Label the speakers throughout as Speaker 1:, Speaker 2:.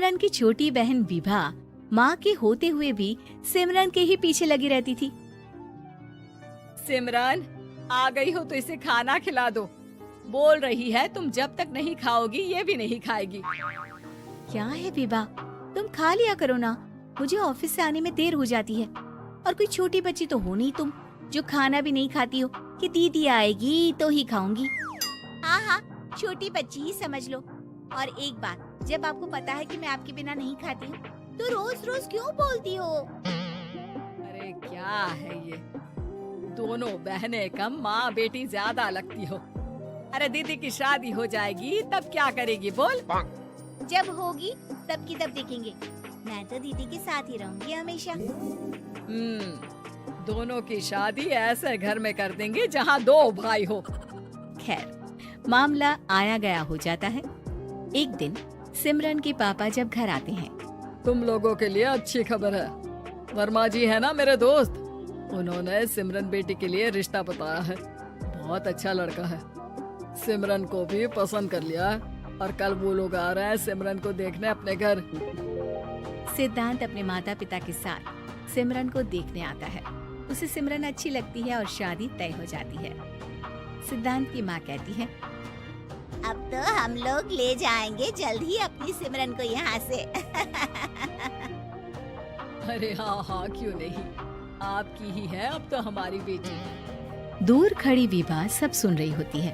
Speaker 1: सिमरन की छोटी बहन विभा माँ के होते हुए भी सिमरन के ही पीछे लगी रहती थी।
Speaker 2: सिमरन, आ गई हो तो इसे खाना खिला दो। बोल रही है तुम जब तक नहीं खाओगी ये भी नहीं खाएगी।
Speaker 1: क्या है विभा, तुम खा लिया करो ना, मुझे ऑफिस से आने में देर हो जाती है। और कोई छोटी बच्ची तो हो नहीं तुम जो खाना भी नहीं खाती हो कि दीदी आएगी तो ही खाऊंगी। हाँ हाँ, छोटी बच्ची ही समझ लो। और एक बात, जब आपको पता है कि मैं आपके बिना नहीं खाती हूँ तो रोज रोज क्यों बोलती हो?
Speaker 2: अरे क्या है ये, दोनों बहनें कम माँ बेटी ज्यादा लगती हो। अरे दीदी की शादी हो जाएगी तब क्या करेगी बोल?
Speaker 1: जब होगी तब की तब देखेंगे। मैं तो दीदी के साथ ही रहूंगी हमेशा।
Speaker 2: दोनों की शादी ऐसे घर में कर देंगे जहाँ दो भाई हो।
Speaker 1: खैर, मामला आया गया हो जाता है। एक दिन सिमरन के पापा जब घर आते हैं,
Speaker 2: तुम लोगों के लिए अच्छी खबर है। वर्मा जी है ना मेरे दोस्त, उन्होंने सिमरन बेटी के लिए रिश्ता बताया है। बहुत अच्छा लड़का है, सिमरन को भी पसंद कर लिया है और कल वो लोग आ रहे हैं सिमरन को देखने अपने घर।
Speaker 1: सिद्धांत अपने माता पिता के साथ सिमरन को देखने आता है। उसे सिमरन अच्छी लगती है और शादी तय हो जाती है। सिद्धांत की माँ कहती है, अब तो हम लोग ले जाएंगे जल्द ही अपनी सिमरन को यहाँ से।
Speaker 2: अरे हाँ हाँ, क्यों नहीं, आपकी ही है अब तो हमारी बेटी।
Speaker 1: दूर खड़ी विभा सब सुन रही होती है।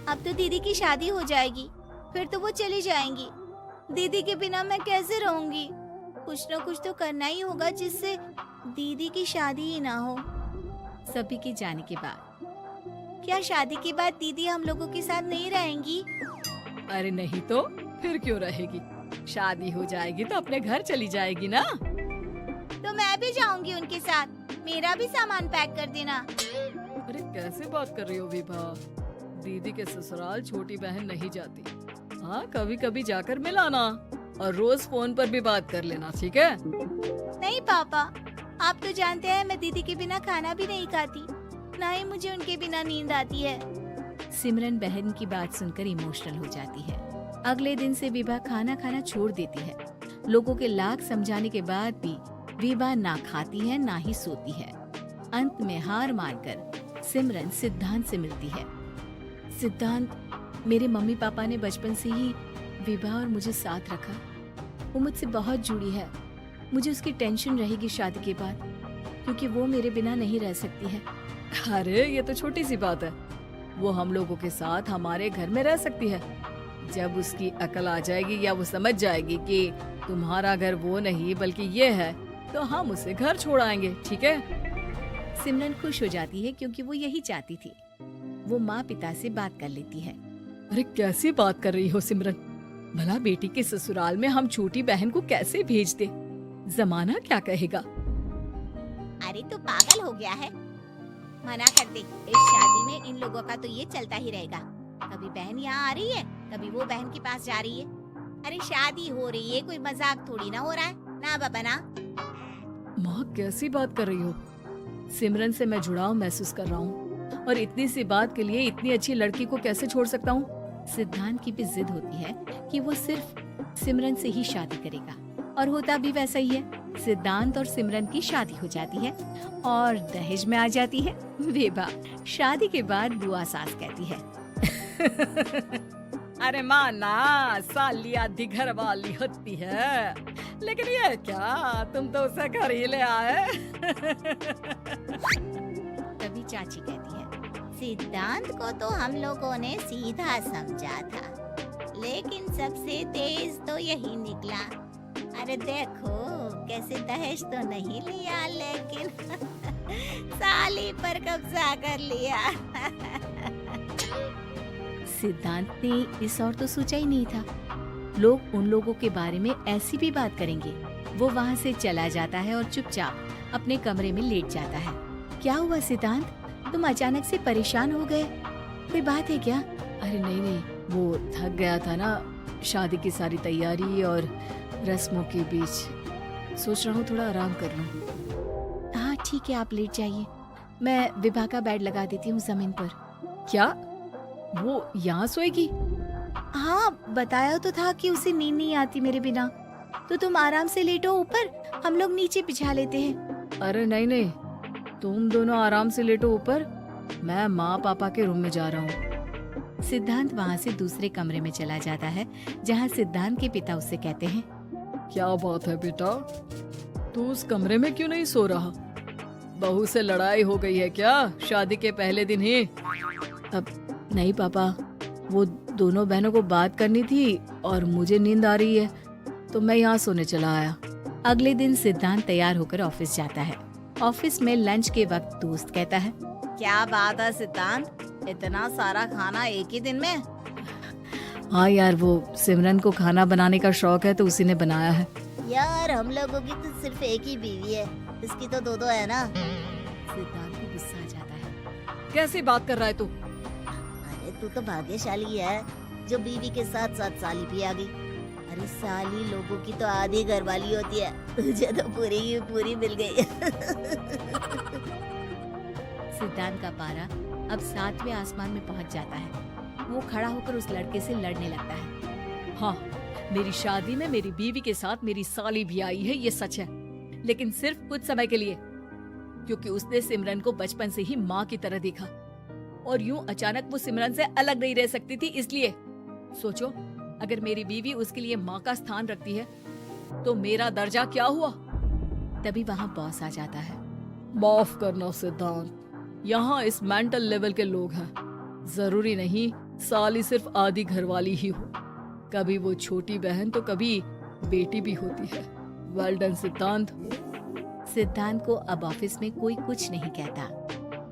Speaker 1: अब तो दीदी की शादी हो जाएगी, फिर तो वो चली जाएंगी। दीदी के बिना मैं कैसे रहूंगी? कुछ न कुछ तो करना ही होगा जिससे दीदी की शादी ही ना हो। सभी के जाने के बाद क्या शादी के बाद दीदी हम लोगों के साथ नहीं रहेंगी?
Speaker 2: अरे नहीं तो फिर क्यों रहेगी, शादी हो जाएगी तो अपने घर चली जाएगी ना।
Speaker 1: तो मैं भी जाऊंगी उनके साथ, मेरा भी सामान पैक कर देना।
Speaker 2: अरे कैसे बात कर रही हो विभा, दीदी के ससुराल छोटी बहन नहीं जाती। हाँ, कभी कभी जाकर मिलाना और रोज फोन पर भी बात कर लेना, ठीक है?
Speaker 1: नहीं पापा, आप तो जानते हैं मैं दीदी के बिना खाना भी नहीं खाती, ना ही मुझे उनके बिना नींद आती है। सिमरन बहन की बात सुनकर इमोशनल हो जाती है। अगले दिन से विभा खाना खाना छोड़ देती है। लोगों के लाख समझाने के बाद भी विभा ना खाती है ना ही सोती है। अंत में हार मानकर सिमरन सिद्धांत से मिलती है। सिद्धांत, मेरे मम्मी पापा ने बचपन से ही विभा और मुझे साथ रखा। वो मुझसे बहुत जुड़ी है। मुझे उसकी टेंशन रहेगी शादी के बाद, क्योंकि वो मेरे बिना नहीं रह सकती है।
Speaker 2: अरे ये तो छोटी सी बात है, वो हम लोगों के साथ हमारे घर में रह सकती है। जब उसकी अकल आ जाएगी या वो समझ जाएगी कि तुम्हारा घर वो नहीं बल्कि ये है, तो हम उसे घर छोड़ आएंगे, ठीक है?
Speaker 1: सिमरन खुश हो जाती है क्योंकि वो यही चाहती थी। वो माँ पिता से बात कर लेती है।
Speaker 2: अरे कैसी बात कर रही हो सिमरन, भला बेटी के ससुराल में हम छोटी बहन को कैसे भेज दे? जमाना क्या कहेगा?
Speaker 1: अरे तो पागल हो गया है, मना कर दे। इस शादी में इन लोगों का तो ये चलता ही रहेगा। कभी बहन यहाँ आ रही है, कभी वो बहन के पास जा रही है। अरे शादी हो रही है, कोई मजाक थोड़ी ना हो रहा है ना बाबा ना।
Speaker 2: माँ कैसी बात कर रही हो? सिमरन से मैं जुड़ाव महसूस कर रहा हूँ और इतनी सी बात के लिए इतनी अच्छी लड़की को कैसे छोड़ सकता हूँ?
Speaker 1: सिद्धांत की भी जिद होती है कि वो सिर्फ सिमरन से ही शादी करेगा, और होता भी वैसा ही है। सिद्धांत और सिमरन की शादी हो जाती है और दहेज में आ जाती है विभा। शादी के बाद बुआ सास कहती है,
Speaker 2: अरे माँ ना, साली आधी घर वाली होती है, लेकिन ये क्या, तुम तो उसे घर ही ले आए।
Speaker 1: तभी चाची कहती है, सिद्धांत को तो हम लोगों ने सीधा समझा था, लेकिन सबसे तेज तो यही निकला। अरे देखो कैसे दहेज तो नहीं लिया, लेकिन साली पर कब्जा कर लिया। सिद्धांत ने इस और तो सोचा ही नहीं था, लोग उन लोगों के बारे में ऐसी भी बात करेंगे। वो वहाँ से चला जाता है और चुपचाप अपने कमरे में लेट जाता है। क्या हुआ सिद्धांत, तुम अचानक से परेशान हो गए, कोई बात है क्या?
Speaker 2: अरे नहीं नहीं, वो थक गया था ना, शादी की सारी तैयारी और रस्मों के बीच, सोच रहा हूँ थोड़ा आराम कर लूँ।
Speaker 1: हाँ ठीक है, आप लेट जाइए, मैं विभा का बेड लगा देती हूँ जमीन पर।
Speaker 2: क्या वो यहाँ सोएगी?
Speaker 1: हाँ, बताया तो था कि उसे नींद नहीं आती मेरे बिना। तो तुम आराम से लेटो ऊपर, हम लोग नीचे बिछा लेते हैं।
Speaker 2: अरे नहीं नहीं, तुम दोनों आराम से लेटो ऊपर, मैं माँ पापा के रूम में जा रहा हूँ।
Speaker 1: सिद्धांत वहाँ से दूसरे कमरे में चला जाता है जहाँ सिद्धांत के पिता उससे कहते हैं,
Speaker 2: क्या बात है बेटा, तू उस कमरे में क्यों नहीं सो रहा? बहू से लड़ाई हो गई है क्या शादी के पहले दिन ही?
Speaker 1: अब नहीं पापा, वो दोनों बहनों को बात करनी थी और मुझे नींद आ रही है तो मैं यहाँ सोने चला आया। अगले दिन सिद्धांत तैयार होकर ऑफिस जाता है। ऑफिस में लंच के वक्त दोस्त कहता है,
Speaker 3: क्या बात है सिद्धांत, इतना सारा खाना एक ही दिन में?
Speaker 1: हाँ यार, वो सिमरन को खाना बनाने का शौक है तो उसी ने बनाया है।
Speaker 3: यार हम लोगों की तो सिर्फ एक ही बीवी है, इसकी तो दो है ना।
Speaker 1: सिद्धांत को गुस्सा आ जाता है।
Speaker 2: कैसी बात कर रहा है तू?
Speaker 3: अरे तू तो भाग्यशाली है जो बीवी के साथ साथ साली भी आ गई। अरे साली लोगों की तो आधी घरवाली होती है, तुझे तो पूरी की पूरी मिल गई।
Speaker 1: सिद्धांत का पारा अब 7वें आसमान में पहुंच जाता है। वो खड़ा होकर उस लड़के से लड़ने लगता है।
Speaker 2: हाँ, मेरी शादी में मेरी बीवी के साथ मेरी साली भी आई है, ये सच है, लेकिन सिर्फ कुछ समय के लिए, क्योंकि उसने सिमरन को बचपन से ही माँ की तरह देखा और यूं अचानक वो सिमरन से अलग नहीं रह सकती थी। इसलिए सोचो, अगर मेरी बीवी उसके लिए माँ का स्थान रखती है तो मेरा दर्जा क्या हुआ?
Speaker 1: तभी वहाँ बॉस आ जाता है।
Speaker 2: माफ करना सिद्धांत, यहाँ इस मेंटल लेवल के लोग हैं, जरूरी नहीं साली सिर्फ आधी घरवाली ही हो, कभी वो छोटी बहन तो कभी बेटी भी होती है। वेल डन सिद्धांत।
Speaker 1: सिद्धांत को अब ऑफिस में कोई कुछ नहीं कहता,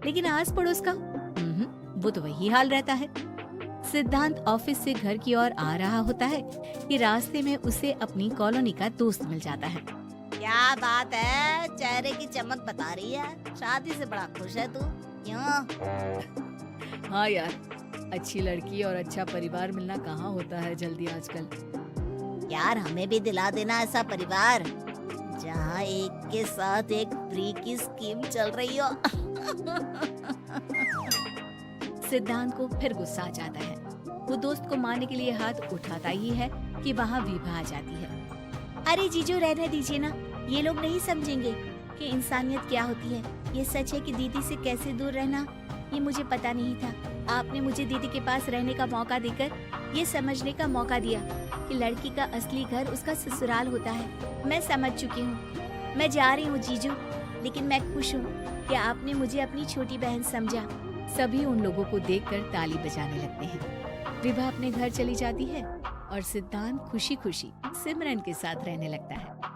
Speaker 1: लेकिन आस पड़ोस का वो तो वही हाल रहता है। सिद्धांत ऑफिस से घर की ओर आ रहा होता है कि रास्ते में उसे अपनी कॉलोनी का दोस्त मिल जाता है।
Speaker 3: क्या बात है, चेहरे की चमक बता रही है, शादी से बड़ा खुश है तू, क्यों?
Speaker 2: हाँ यार, अच्छी लड़की और अच्छा परिवार मिलना कहाँ होता है जल्दी आजकल।
Speaker 3: यार हमें भी दिला देना ऐसा परिवार जहाँ एक के साथ एक फ्री की स्कीम चल रही हो।
Speaker 1: सिद्धांत को फिर गुस्सा आ जाता है। वो दोस्त को मारने के लिए हाथ उठाता ही है कि वहाँ विभा आ जाती है। अरे जीजू, रहने दीजिए ना, ये लोग नहीं समझेंगे कि इंसानियत क्या होती है। ये सच है कि दीदी से कैसे दूर रहना ये मुझे पता नहीं था। आपने मुझे दीदी के पास रहने का मौका देकर ये समझने का मौका दिया कि लड़की का असली घर उसका ससुराल होता है। मैं समझ चुकी हूँ, मैं जा रही हूँ जीजू, लेकिन मैं खुश हूँ कि आपने मुझे अपनी छोटी बहन समझा। सभी उन लोगों को देखकर ताली बजाने लगते हैं। विभा अपने घर चली जाती है और सिद्धांत खुशी खुशी सिमरन के साथ रहने लगता है।